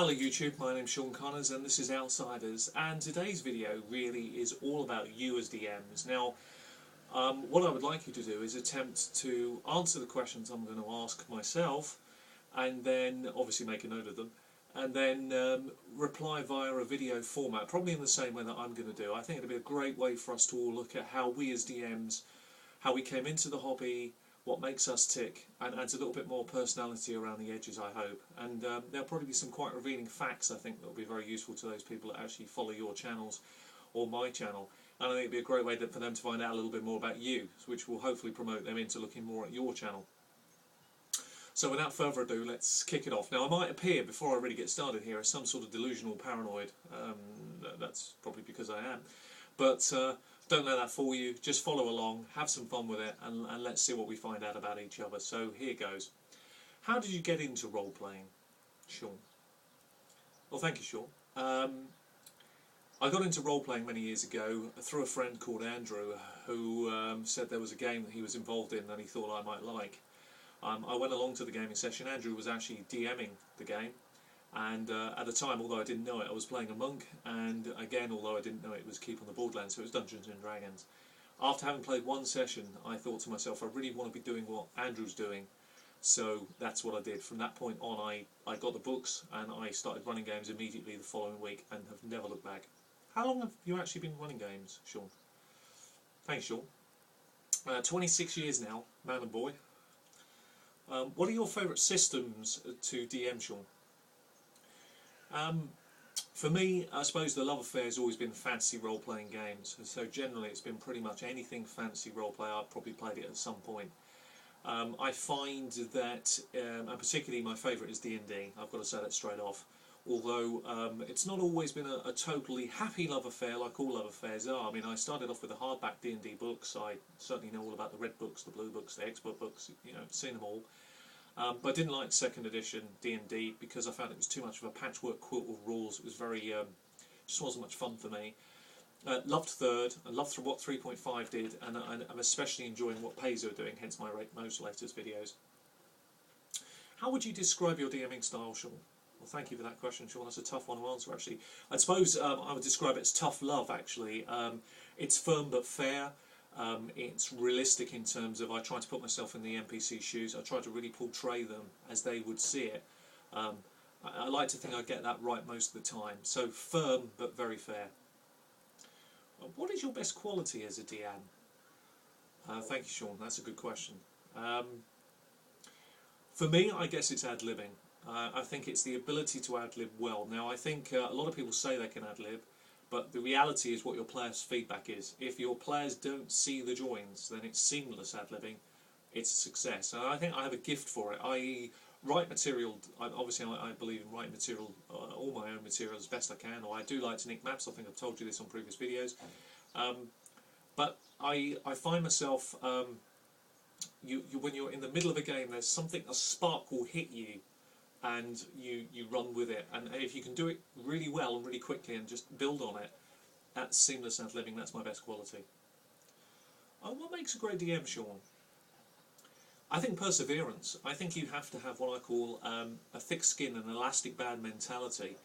Hello YouTube, my name's Sean Connors and this is Outsiders, and today's video really is all about you as DMs. Now, what I would like you to do is attempt to answer the questions I'm going to ask myself, and then obviously make a note of them, and then reply via a video format, probably in the same way that I'm going to do. I think it'll be a great way for us to all look at how we as DMs, how we came into the hobby, what makes us tick, and adds a little bit more personality around the edges, I hope. And there'll probably be some quite revealing facts, I think, that will be very useful to those people that actually follow your channels or my channel. And I think it'd be a great way for them to find out a little bit more about you, which will hopefully promote them into looking more at your channel. So without further ado, let's kick it off. Now, I might appear, before I really get started here, as some sort of delusional paranoid. That's probably because I am. But don't let that fool you. Just follow along, have some fun with it, and let's see what we find out about each other. So here goes. How did you get into role-playing, Sean? Well, thank you, Sean. I got into role-playing many years ago through a friend called Andrew, who said there was a game that he was involved in that he thought I might like. I went along to the gaming session. Andrew was actually DMing the game. And at the time, although I didn't know it, I was playing a monk, and again, although I didn't know it, was Keep on the Borderlands, so it was Dungeons and Dragons. After having played one session, I thought to myself, I really want to be doing what Andrew's doing, so that's what I did. From that point on, I got the books, and I started running games immediately the following week, and have never looked back. How long have you actually been running games, Sean? Thanks, Sean. 26 years now, man and boy. What are your favourite systems to DM, Sean? For me, I suppose the love affair has always been fantasy role-playing games. So generally it's been pretty much anything fantasy role-play. I've probably played it at some point. I find that, and particularly my favourite is D&D, I've got to say that straight off. Although it's not always been a totally happy love affair like all love affairs are. I mean, I started off with the hardback D&D books. I certainly know all about the red books, the blue books, the expert books, you know, seen them all. But I didn't like second edition D&D because I found it was too much of a patchwork quilt of rules. It was very, just wasn't much fun for me. Loved third, and loved what 3.5 did, and I'm especially enjoying what Paizo are doing, hence my Rate Most latest videos. How would you describe your DMing style, Sean? Well, thank you for that question, Sean. That's a tough one to answer, actually. I suppose I would describe it as tough love, actually. It's firm but fair. It's realistic in terms of I try to put myself in the NPC's shoes. I try to really portray them as they would see it. I like to think I get that right most of the time. So firm but very fair. What is your best quality as a DM? Thank you, Sean. That's a good question. For me, I guess it's ad-libbing. I think it's the ability to ad-lib well. Now, I think a lot of people say they can ad-lib, but the reality is what your players' feedback is. If your players don't see the joins, then it's seamless ad-libbing. It's a success. And I think I have a gift for it. I write material, obviously I believe in writing material, all my own material as best I can, or I do like to nick maps. I think I've told you this on previous videos. But I find myself, when you're in the middle of a game, there's something, a spark will hit you, and you run with it, and if you can do it really well and really quickly and just build on it, that's seamless ad-libbing. That's my best quality. What makes a great DM, Sean? I think perseverance. I think you have to have what I call a thick skin and elastic band mentality.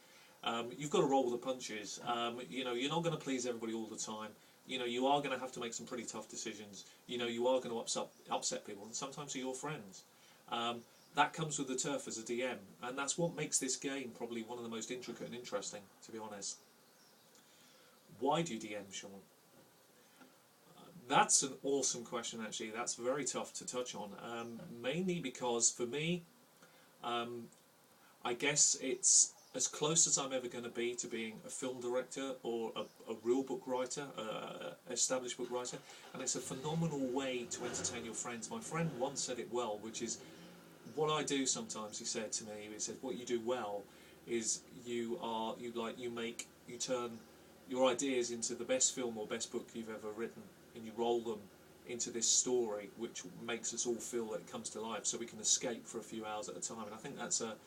You've got to roll with the punches. You know, you're not going to please everybody all the time. You know, you are going to have to make some pretty tough decisions. You know, you are going to upset people, and sometimes they're your friends. That comes with the turf as a DM, and that's what makes this game probably one of the most intricate and interesting, to be honest. Why do you DM, Sean? That's an awesome question, actually. That's very tough to touch on, mainly because, for me, I guess it's as close as I'm ever going to be to being a film director or a real book writer, established book writer, and it's a phenomenal way to entertain your friends. My friend once said it well, which is, what I do sometimes, he said to me, he said, what you do well is you turn your ideas into the best film or best book you've ever written, and you roll them into this story which makes us all feel that it comes to life, so we can escape for a few hours at a time. And I think that's a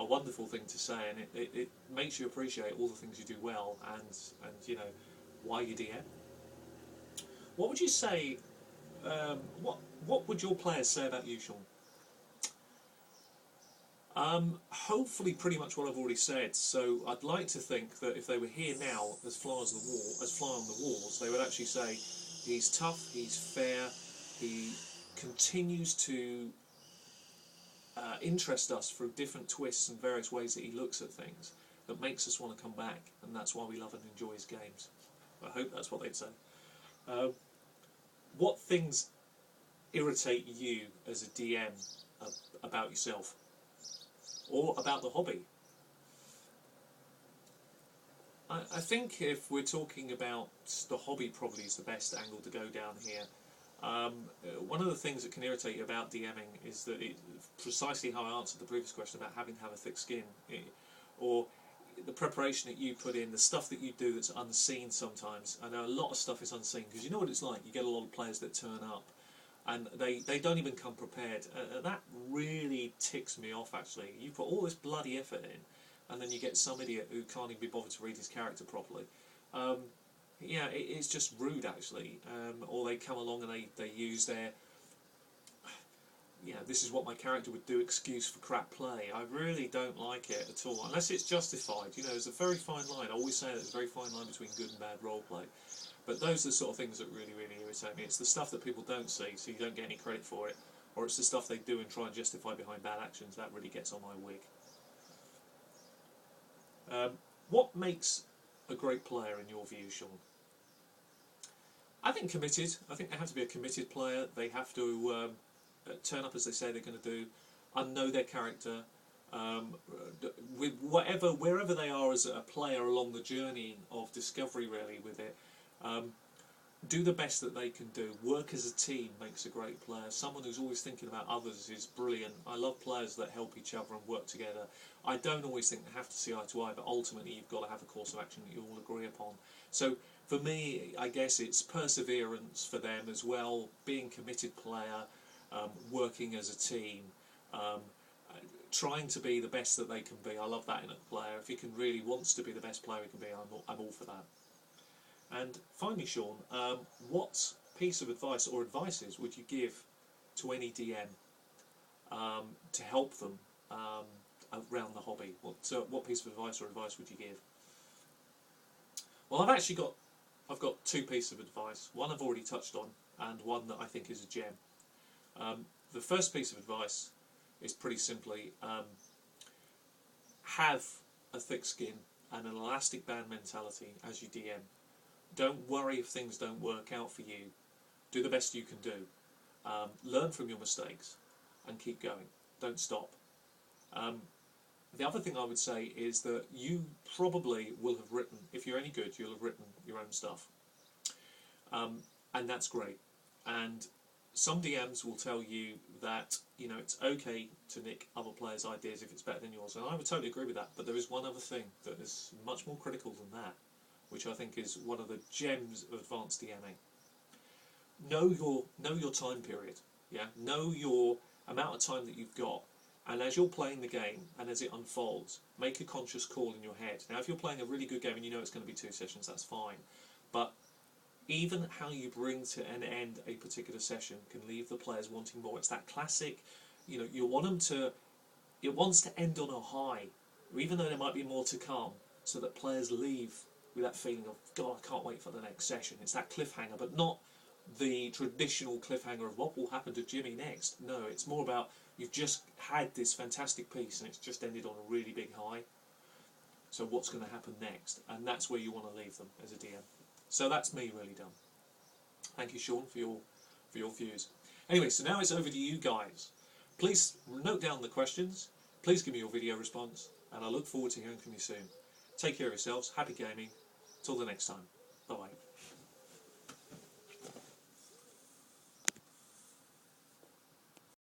wonderful thing to say, and it makes you appreciate all the things you do well, and you know, why you DM. What would you say, what would your players say about you, Sean? Hopefully, pretty much what I've already said. So I'd like to think that if they were here now as fly on the wall, as fly on the walls, they would actually say, he's tough, he's fair, he continues to interest us through different twists and various ways that he looks at things that makes us want to come back, and that's why we love and enjoy his games. I hope that's what they'd say. What things irritate you as a DM about yourself or about the hobby? I think if we're talking about the hobby, probably is the best angle to go down here. One of the things that can irritate you about DMing is that precisely how I answered the previous question about having to have a thick skin, or the preparation that you put in, the stuff that you do that's unseen sometimes. I know a lot of stuff is unseen, because you know what it's like, you get a lot of players that turn up and they don't even come prepared. That really ticks me off, actually. You put all this bloody effort in, and then you get some idiot who can't even be bothered to read his character properly. Yeah, it's just rude, actually. Or they come along and they use their, this is what my character would do excuse for crap play. I really don't like it at all, unless it's justified. There's a very fine line. I always say there's a very fine line between good and bad roleplay. But those are the sort of things that really, really irritate me. It's the stuff that people don't see, so you don't get any credit for it. Or it's the stuff they do and try and justify behind bad actions. That really gets on my wig. What makes a great player in your view, Sean? I think committed. I think they have to be a committed player. They have to turn up as they say they're going to do, and know their character, with wherever they are as a player along the journey of discovery, really, with it. Do the best that they can do. Work as a team makes a great player. Someone who's always thinking about others is brilliant. I love players that help each other and work together. I don't always think they have to see eye to eye, but ultimately you've got to have a course of action that you all agree upon. So for me, I guess it's perseverance for them as well, being a committed player, working as a team, trying to be the best that they can be. I love that in a player. If he can really wants to be the best player he can be, I'm all for that. And finally, Sean, what piece of advice or advices would you give to any DM to help them around the hobby? What piece of advice or advice would you give? Well, I've got two pieces of advice. One I've already touched on, and one that I think is a gem. The first piece of advice is pretty simply have a thick skin and an elastic band mentality as you DM. Don't worry if things don't work out for you. Do the best you can do. Learn from your mistakes and keep going. Don't stop. The other thing I would say is that you probably will have written, if you're any good, you'll have written your own stuff. And that's great. And some DMs will tell you that, it's okay to nick other players' ideas if it's better than yours. And I would totally agree with that. But there is one other thing that is much more critical than that, which I think is one of the gems of advanced DMing. Know your time period. Yeah, know your amount of time that you've got, and as you're playing the game and as it unfolds, make a conscious call in your head. Now, if you're playing a really good game and you know it's going to be 2 sessions, that's fine. But even how you bring to an end a particular session can leave the players wanting more. It's that classic, you want them to. It wants to end on a high, even though there might be more to come, so that players leave with that feeling of, God, I can't wait for the next session. It's that cliffhanger, but not the traditional cliffhanger of what will happen to Jimmy next. No, it's more about you've just had this fantastic piece and it's just ended on a really big high. So what's going to happen next? And that's where you want to leave them as a DM. So that's me really done. Thank you, Sean, for your views. Anyway, so now it's over to you guys. Please note down the questions. Please give me your video response, and I look forward to hearing from you soon. Take care of yourselves. Happy gaming. Till the next time. Bye-bye.